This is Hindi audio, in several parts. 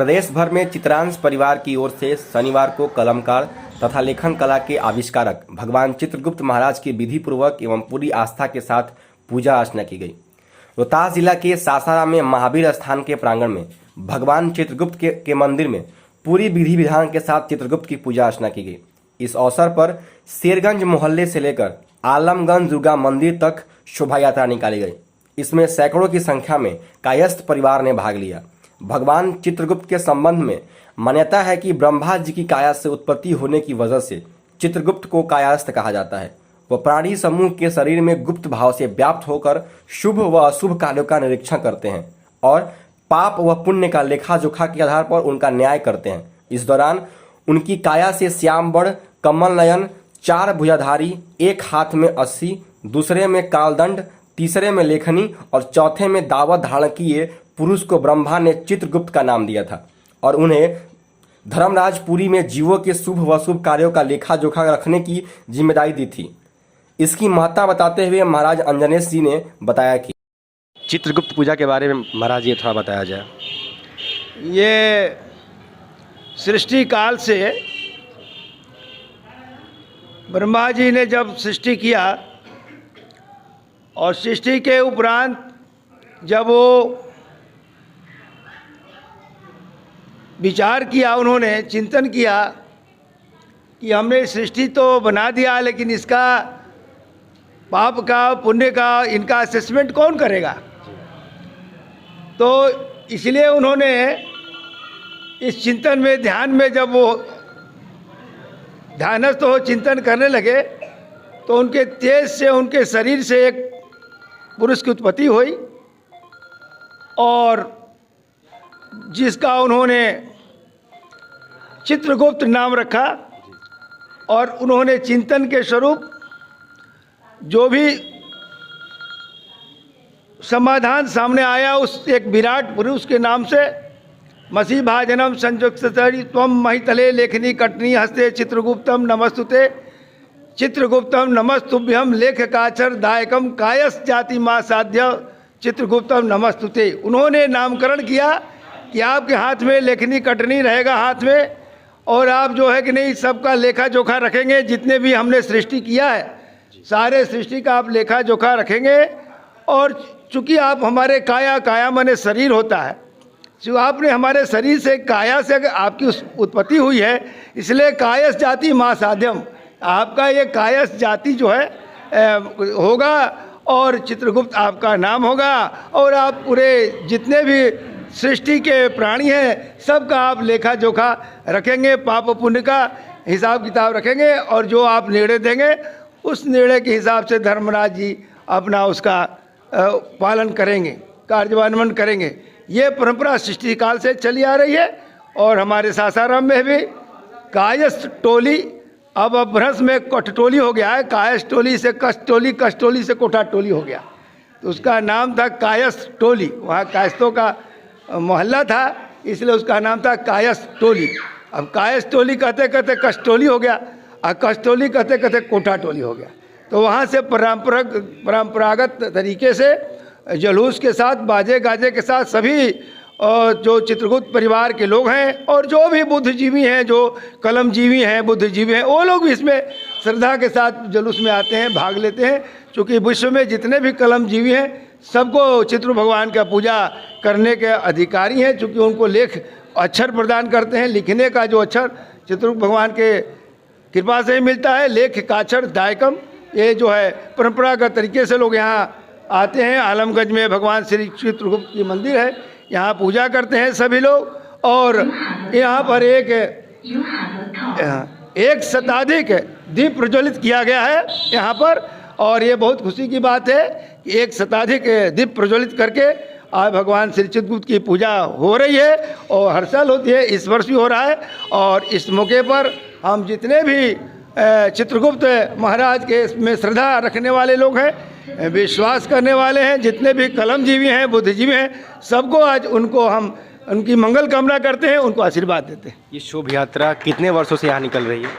प्रदेश भर में चित्रांश परिवार की ओर से शनिवार को कलमकार तथा लेखन कला के आविष्कारक भगवान चित्रगुप्त महाराज की विधि पूर्वक एवं पूरी आस्था के साथ पूजा अर्चना की गई। रोहतास जिला के सासाराम में महावीर स्थान के प्रांगण में भगवान चित्रगुप्त के मंदिर में पूरी विधि विधान के साथ चित्रगुप्त की पूजा अर्चना की गई। इस अवसर पर शेरगंज मोहल्ले से लेकर आलमगंज दुर्गा मंदिर तक शोभा यात्रा निकाली गई। इसमें सैकड़ों की संख्या में कायस्थ परिवार ने भाग लिया। भगवान चित्रगुप्त के संबंध में मान्यता है कि ब्रह्मा जी की काया से उत्पत्ति होने की वजह से चित्रगुप्त को कायास्थ कहा जाता है। वह प्राणी समूह के शरीर में गुप्त भाव से व्याप्त होकर शुभ व अशुभ कार्यों का निरीक्षण करते हैं और पाप व पुण्य का लेखा जोखा के आधार पर उनका न्याय करते हैं। इस दौरान उनकी काया से श्याम बड़, कमल नयन, 4 भुजाधारी, एक हाथ में अस्सी, दूसरे में कालदंड, तीसरे में लेखनी और चौथे में दावत धारण किए पुरुष को ब्रह्मा ने चित्रगुप्त का नाम दिया था और उन्हें धर्मराजपुरी में जीवों के शुभ व अशुभ कार्यों का लेखा जोखा रखने की जिम्मेदारी दी थी। इसकी महत्ता बताते हुए महाराज अंजनेश जी ने बताया कि चित्रगुप्त पूजा के बारे में महाराज ये थोड़ा बताया जाए। ये सृष्टि काल से ब्रह्मा जी ने जब सृष्टि किया और सृष्टि के उपरांत जब वो विचार किया, उन्होंने चिंतन किया कि हमने सृष्टि तो बना दिया लेकिन इसका पाप का पुण्य का इनका असेसमेंट कौन करेगा। तो इसलिए उन्होंने इस चिंतन में ध्यान में जब वो ध्यानस्थ हो चिंतन करने लगे तो उनके तेज से उनके शरीर से एक पुरुष की उत्पत्ति हुई और जिसका उन्होंने चित्रगुप्त नाम रखा और उन्होंने चिंतन के स्वरूप जो भी समाधान सामने आया उस एक विराट पुरुष के नाम से मसी भाजनम संयुक्त त्वम महितले लेखनी कटनी हस्ते चित्रगुप्तम नमस्तुते चित्रगुप्तम नमस्तुभ्यम लेखकाचर दायकम कायस जाति माँ साध्य चित्रगुप्तम नमस्तुते। उन्होंने नामकरण किया कि आपके हाथ में लेखनी कटनी रहेगा हाथ में और आप जो है कि नहीं सबका लेखा जोखा रखेंगे। जितने भी हमने सृष्टि किया है सारे सृष्टि का आप लेखा जोखा रखेंगे और चूँकि आप हमारे काया माने शरीर होता है, जो आपने हमारे शरीर से काया से आपकी उत्पत्ति हुई है इसलिए कायस जाति माँ साध्यम, आपका ये कायस जाति जो है होगा और चित्रगुप्त आपका नाम होगा और आप पूरे जितने भी सृष्टि के प्राणी हैं सबका आप लेखा जोखा रखेंगे, पाप पुण्य का हिसाब किताब रखेंगे और जो आप निर्णय देंगे उस निर्णय के हिसाब से धर्मराज जी अपना उसका पालन करेंगे, कार्यान्वयन करेंगे। ये परंपरा सृष्टि काल से चली आ रही है और हमारे सासाराम में भी कायस्थ टोली अब भ्रंश में कठटोली हो गया है। कायस्थ टोली से कष्टोली, कष्टोली से कोठा टोली हो गया तो उसका नाम था कायस्थ टोली। वहाँ कायस्थों का मोहल्ला था इसलिए उसका नाम था कायस्थ टोली। अब कायस्थ टोली कहते कहते कष्टोली हो गया और कष्टोली कहते कहते कोठा टोली हो गया। तो वहाँ से परंपरागत तरीके से जुलूस के साथ बाजे गाजे के साथ सभी जो चित्रगुप्त परिवार के लोग हैं और जो भी बुद्धिजीवी हैं, जो कलमजीवी हैं, बुद्धिजीवी हैं, वो लोग भी इसमें श्रद्धा के साथ जुलूस में आते हैं, भाग लेते हैं। क्योंकि विश्व में जितने भी कलमजीवी हैं सबको चित्र भगवान का पूजा करने के अधिकारी हैं, चूँकि उनको लेख अक्षर प्रदान करते हैं। लिखने का जो अक्षर चित्र भगवान के कृपा से ही मिलता है। लेख काचर दायकम, ये जो है परंपरागत तरीके से लोग यहाँ आते हैं। आलमगंज में भगवान श्री चित्रगुप्त की मंदिर है, यहाँ पूजा करते हैं सभी लोग और यहाँ पर एक शताधिक दीप प्रज्वलित किया गया है यहाँ पर और ये बहुत खुशी की बात है कि एक शताधिक दीप प्रज्वलित करके आज भगवान श्री चित्रगुप्त की पूजा हो रही है और हर साल होती है, इस वर्ष भी हो रहा है। और इस मौके पर हम जितने भी चित्रगुप्त महाराज के में श्रद्धा रखने वाले लोग हैं, विश्वास करने वाले हैं, जितने भी कलमजीवी हैं, बुद्धिजीवी हैं, सबको आज उनको हम उनकी मंगल कामना करते हैं, उनको आशीर्वाद देते हैं। ये शोभ यात्रा कितने वर्षों से यहाँ निकल रही है?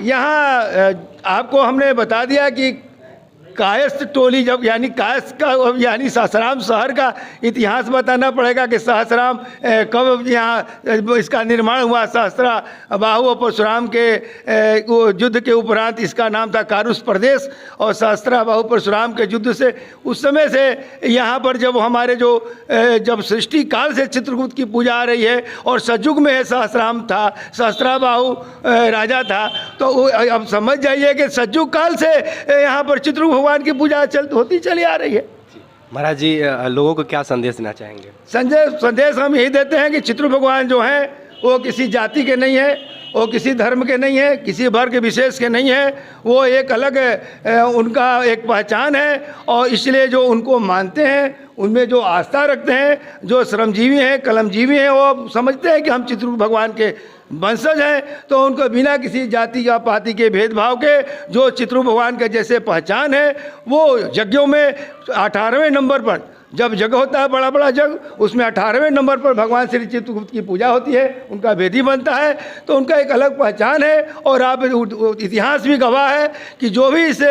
यहाँ आपको हमने बता दिया कि कायस्थ टोली जब यानी कायस्थ का यानी सासाराम शहर का इतिहास बताना पड़ेगा कि सहस्राम कब यहाँ इसका निर्माण हुआ। सहस्रा बाहु और परशुराम के वो युद्ध के उपरांत इसका नाम था कारुस प्रदेश, और सहस्रा बाहु परशुराम के युद्ध से उस समय से यहाँ पर जब हमारे जो जब सृष्टि काल से चित्रगुप्त की पूजा आ रही है और सतयुग में है सहस्राम था, सहस्रा बाहु राजा था, तो अब समझ जाइए कि सतयुग काल से यहाँ पर चित्रगुप्त भगवान की पूजा होती चली आ रही है। महाराज जी, लोगों को क्या संदेश देना चाहेंगे? संदेश हम यही देते हैं कि चित्रगुप्त भगवान जो हैं वो किसी जाति के नहीं है, वो किसी धर्म के नहीं है, किसी वर्ग विशेष के नहीं है, वो एक अलग उनका एक पहचान है। और इसलिए जो उनको मानते हैं, उनमें जो आस्था रखते हैं, जो श्रमजीवी हैं, कलमजीवी हैं, वो समझते हैं कि हम चित्रगुप्त भगवान के वंशज हैं, तो उनको बिना किसी जाति या पाति के भेदभाव के जो चित्रगुप्त भगवान के जैसे पहचान है, वो यज्ञों में 18वें नंबर पर जब जग होता है, बड़ा बड़ा जग, उसमें 18वें नंबर पर भगवान श्री चित्रगुप्त की पूजा होती है, उनका वेदी बनता है, तो उनका एक अलग पहचान है। और आप इतिहास भी गवाह है कि जो भी इस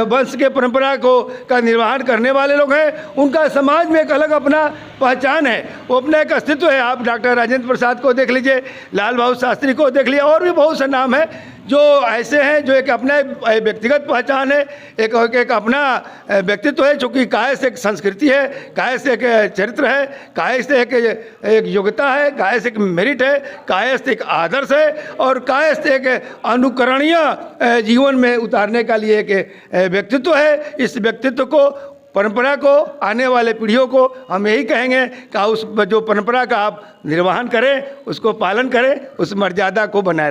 वंश के परंपरा को का निर्वहन करने वाले लोग हैं, उनका समाज में एक अलग अपना पहचान है, वो अपना एक अस्तित्व है। आप डॉक्टर राजेंद्र प्रसाद को देख लीजिए, लाल बहादुर शास्त्री को देख लीजिए, और भी बहुत से नाम हैं जो ऐसे हैं जो एक अपना व्यक्तिगत पहचान है, एक अपना व्यक्तित्व है, चूँकि कायस्थ एक संस्कृति है, कायस्थ एक चरित्र है, कायस्थ एक योग्यता है, कायस्थ एक मेरिट है, कायस्थ एक आदर्श है, और कायस्थ एक अनुकरणीय जीवन में उतारने का लिए एक व्यक्तित्व है। इस व्यक्तित्व को, परंपरा को, आने वाले पीढ़ियों को हम यही कहेंगे कि उस जो परंपरा का आप निर्वहन करें, उसको पालन करें, उस मर्यादा को बनाए रखें।